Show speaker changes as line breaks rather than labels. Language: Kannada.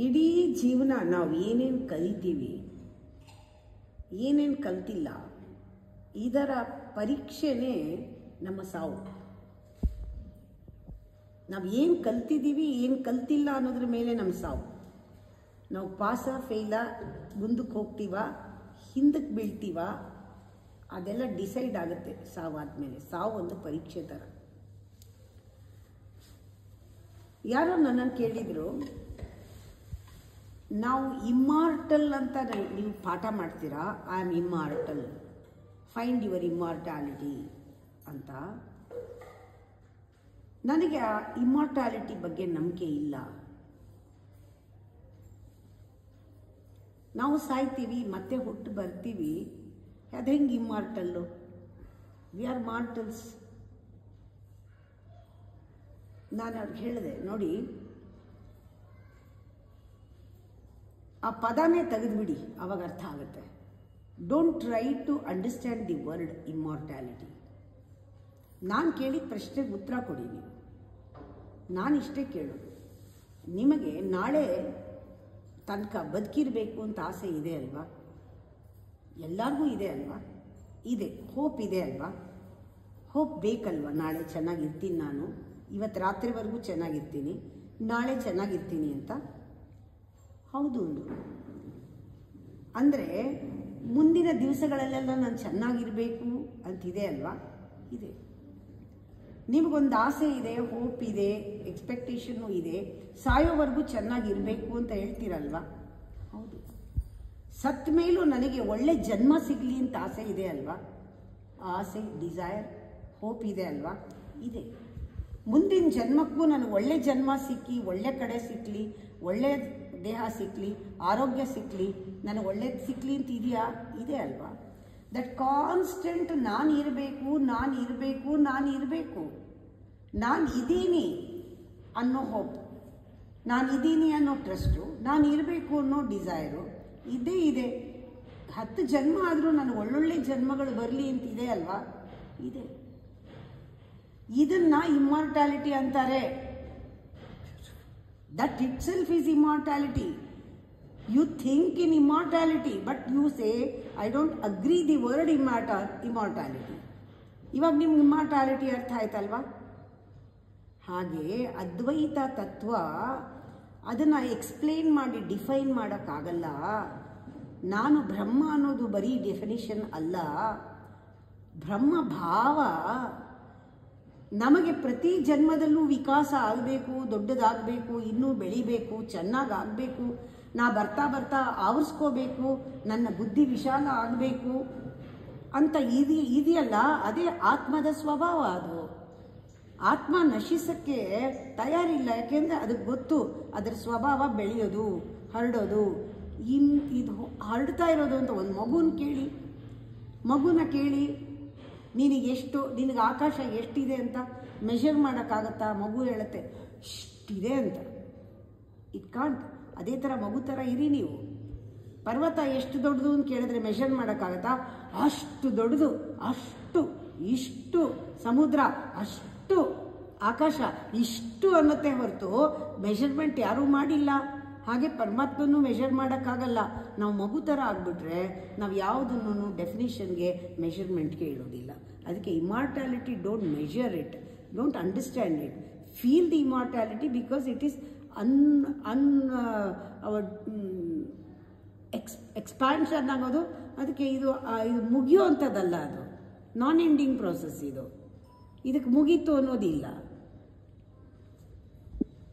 ಇಡೀ ಜೀವನ ನಾವು ಏನೇನು ಕಲಿತೀವಿ, ಏನೇನು ಕಲ್ತಿಲ್ಲ, ಇದರ ಪರೀಕ್ಷೆನೇ ನಮ್ಮ ಸಾವು. ನಾವು ಏನು ಕಲ್ತಿದ್ದೀವಿ, ಏನು ಕಲ್ತಿಲ್ಲ ಅನ್ನೋದ್ರ ಮೇಲೆ ನಮ್ಮ ಸಾವು. ನಾವು ಪಾಸ ಫೇಲ, ಮುಂದಕ್ಕೆ ಹೋಗ್ತೀವ, ಹಿಂದಕ್ಕೆ ಬೀಳ್ತೀವ, ಅದೆಲ್ಲ ಡಿಸೈಡ್ ಆಗುತ್ತೆ ಸಾವಾದ್ಮೇಲೆ. ಸಾವು ಒಂದು ಪರೀಕ್ಷೆ ಥರ. ಯಾರೋ ನನ್ನನ್ನು ಕೇಳಿದರು, ನಾವು ಇಮ್ಮಾರ್ಟಲ್ ಅಂತ ನೀವು ಪಾಠ ಮಾಡ್ತೀರಾ, I am immortal, find your immortality ಅಂತ. ನನಗೆ ಆ ಇಮ್ಮಾರ್ಟಾಲಿಟಿ ಬಗ್ಗೆ ನಂಬಿಕೆ ಇಲ್ಲ. ನಾವು ಸಾಯ್ತೀವಿ, ಮತ್ತೆ ಹುಟ್ಟು ಬರ್ತೀವಿ, ಅದು ಹೆಂಗೆ ಇಮ್ಮಾರ್ಟಲ್ಲು? We are ಮಾರ್ಟಲ್ಸ್. ನಾನು ಅವ್ರಿಗೆ ಹೇಳಿದೆ, ನೋಡಿ ಆ ಪದನೇ ತೆಗೆದುಬಿಡಿ, ಅವಾಗ ಅರ್ಥ ಆಗುತ್ತೆ. Don't try to understand the word immortality. ನಾನು ಕೇಳಿದ ಪ್ರಶ್ನೆಗೆ ಉತ್ತರ ಕೊಡಿ ನೀವು. ನಾನು ಇಷ್ಟೇ ಕೇಳೋದು, ನಿಮಗೆ ನಾಳೆ ತನಕ ಬದುಕಿರಬೇಕು ಅಂತ ಆಸೆ ಇದೆ ಅಲ್ವಾ? ಎಲ್ಲರಿಗೂ ಇದೆ ಅಲ್ವಾ? ಇದೆ. ಹೋಪ್ ಇದೆ ಅಲ್ವಾ? ಹೋಪ್ ಬೇಕಲ್ವಾ? ನಾಳೆ ಚೆನ್ನಾಗಿರ್ತೀನಿ, ನಾನು ಇವತ್ತು ರಾತ್ರಿವರೆಗೂ ಚೆನ್ನಾಗಿರ್ತೀನಿ, ನಾಳೆ ಚೆನ್ನಾಗಿರ್ತೀನಿ ಅಂತ. ಹೌದು ಅಂದರೆ ಮುಂದಿನ ದಿವಸಗಳಲ್ಲೆಲ್ಲ ನಾನು ಚೆನ್ನಾಗಿರಬೇಕು ಅಂತಿದೆ ಅಲ್ವಾ? ಇದೆ. ನಿಮಗೊಂದು ಆಸೆ ಇದೆ, ಹೋಪ್ ಇದೆ, ಎಕ್ಸ್ಪೆಕ್ಟೇಷನ್ನು ಇದೆ, ಸಾಯೋವರೆಗೂ ಚೆನ್ನಾಗಿರಬೇಕು ಅಂತ ಹೇಳ್ತೀರಲ್ವಾ? ಹೌದು. ಸತ್ತ ಮೇಲೂ ನನಗೆ ಒಳ್ಳೆ ಜನ್ಮ ಸಿಗಲಿ ಅಂತ ಆಸೆ ಇದೆ ಅಲ್ವಾ? ಆಸೆ, ಡಿಸೈರ್, ಹೋಪ್ ಇದೆ ಅಲ್ವಾ? ಇದೆ. ಮುಂದಿನ ಜನ್ಮಕ್ಕೂ ನನಗೆ ಒಳ್ಳೆ ಜನ್ಮ ಸಿಕ್ಕಿ, ಒಳ್ಳೆ ಕಡೆ ಸಿಕ್ಕಲಿ, ಒಳ್ಳೆ ದೇಹ ಸಿಕ್ಕಲಿ, ಆರೋಗ್ಯ ಸಿಕ್ಕಲಿ, ನನಗೆ ಒಳ್ಳೇದು ಸಿಕ್ಕಲಿ ಅಂತ ಇದೆಯಾ? ಇದೆ ಅಲ್ವಾ? ದಟ್ ಕಾನ್ಸ್ಟೆಂಟ್ ನಾನು ಇರಬೇಕು, ನಾನು ಇರಬೇಕು, ನಾನು ಇರಬೇಕು, ನಾನು ಇದ್ದೀನಿ ಅನ್ನೋ ಹೋಪ್, ನಾನು ಇದ್ದೀನಿ ಅನ್ನೋ ಟ್ರಸ್ಟು, ನಾನು ಇರಬೇಕು ಅನ್ನೋ ಡಿಸೈರು ಇದೇ ಇದೆ. 10 ಜನ್ಮ ಆದರೂ ನನಗೆ ಒಳ್ಳೊಳ್ಳೆ ಜನ್ಮಗಳು ಬರಲಿ ಅಂತ ಇದೆ ಅಲ್ವಾ? ಇದೆ. ಇದನ್ನು ಇಮ್ಮಾರ್ಟಾಲಿಟಿ ಅಂತಾರೆ. That itself is immortality. You think in immortality, but you say, I don't agree the word immortality. ಇವಾಗ ನಿಮ್ಗೆ ಇಮ್ಮಾರ್ಟಾಲಿಟಿ ಅರ್ಥ ಆಯ್ತಲ್ವಾ? ಹಾಗೆ ಅದ್ವೈತ ತತ್ವ ಅದನ್ನು ಎಕ್ಸ್ಪ್ಲೇನ್ ಮಾಡಿ ಡಿಫೈನ್ ಮಾಡೋಕ್ಕಾಗಲ್ಲ. ನಾನು ಬ್ರಹ್ಮ ಅನ್ನೋದು ಬರೀ ಡೆಫಿನಿಷನ್ ಅಲ್ಲ. ಬ್ರಹ್ಮ ಭಾವ ನಮಗೆ ಪ್ರತಿ ಜನ್ಮದಲ್ಲೂ ವಿಕಾಸ ಆಗಬೇಕು, ದೊಡ್ಡದಾಗಬೇಕು, ಇನ್ನೂ ಬೆಳಿಬೇಕು, ಚೆನ್ನಾಗಾಗಬೇಕು, ನಾ ಬರ್ತಾ ಬರ್ತಾ ಆವರಿಸ್ಕೋಬೇಕು, ನನ್ನ ಬುದ್ಧಿ ವಿಶಾಲ ಆಗಬೇಕು ಅಂತ ಇದೆಯಲ್ಲ, ಅದೇ ಆತ್ಮದ ಸ್ವಭಾವ. ಅದು ಆತ್ಮ ನಶಿಸಕ್ಕೆ ತಯಾರಿಲ್ಲ. ಯಾಕೆಂದರೆ ಅದಕ್ಕೆ ಗೊತ್ತು ಅದರ ಸ್ವಭಾವ ಬೆಳೆಯೋದು, ಹರಡೋದು. ಇದು ಹರಡ್ತಾ ಇರೋದು ಅಂತ ಒಂದು ಮಗುನ ಕೇಳಿ ನಿನಗೆ ಆಕಾಶ ಎಷ್ಟಿದೆ ಅಂತ ಮೆಷರ್ ಮಾಡೋಕ್ಕಾಗತ್ತಾ? ಮಗು ಹೇಳುತ್ತೆ ಇಷ್ಟಿದೆ ಅಂತ. It can't. ಅದೇ ಥರ ಮಗು ಥರ ಇರಿ ನೀವು. ಪರ್ವತ ಎಷ್ಟು ದೊಡ್ಡದು ಅಂತ ಕೇಳಿದ್ರೆ ಮೆಷರ್ ಮಾಡೋಕ್ಕಾಗತ್ತಾ? ಅಷ್ಟು ದೊಡ್ಡದು, ಅಷ್ಟು, ಇಷ್ಟು ಸಮುದ್ರ, ಅಷ್ಟು ಆಕಾಶ, ಇಷ್ಟು ಅನ್ನತ್ತೆ ಹೊರತು ಮೆಷರ್ಮೆಂಟ್ ಯಾರೂ ಮಾಡಿಲ್ಲ. ಹಾಗೆ ಪರಮಾತ್ಮನೂ ಮೆಷರ್ ಮಾಡೋಕ್ಕಾಗಲ್ಲ. ನಾವು ಮಗು ಥರ ಆಗಿಬಿಟ್ರೆ ನಾವು ಯಾವುದನ್ನು ಡೆಫಿನಿಷನ್ಗೆ ಮೆಷರ್ಮೆಂಟ್ಗೆ ಇಡೋದಿಲ್ಲ. ಅದಕ್ಕೆ immortality, don't measure it, don't understand it, feel the immortality because it is expansion ಆಗೋದು. ಅದಕ್ಕೆ ಇದು ಮುಗಿಯೋ ಅಂಥದ್ದಲ್ಲ, ಅದು ನಾನ್ ಎಂಡಿಂಗ್ ಪ್ರೋಸೆಸ್. ಇದಕ್ಕೆ ಮುಗೀತು ಅನ್ನೋದಿಲ್ಲ.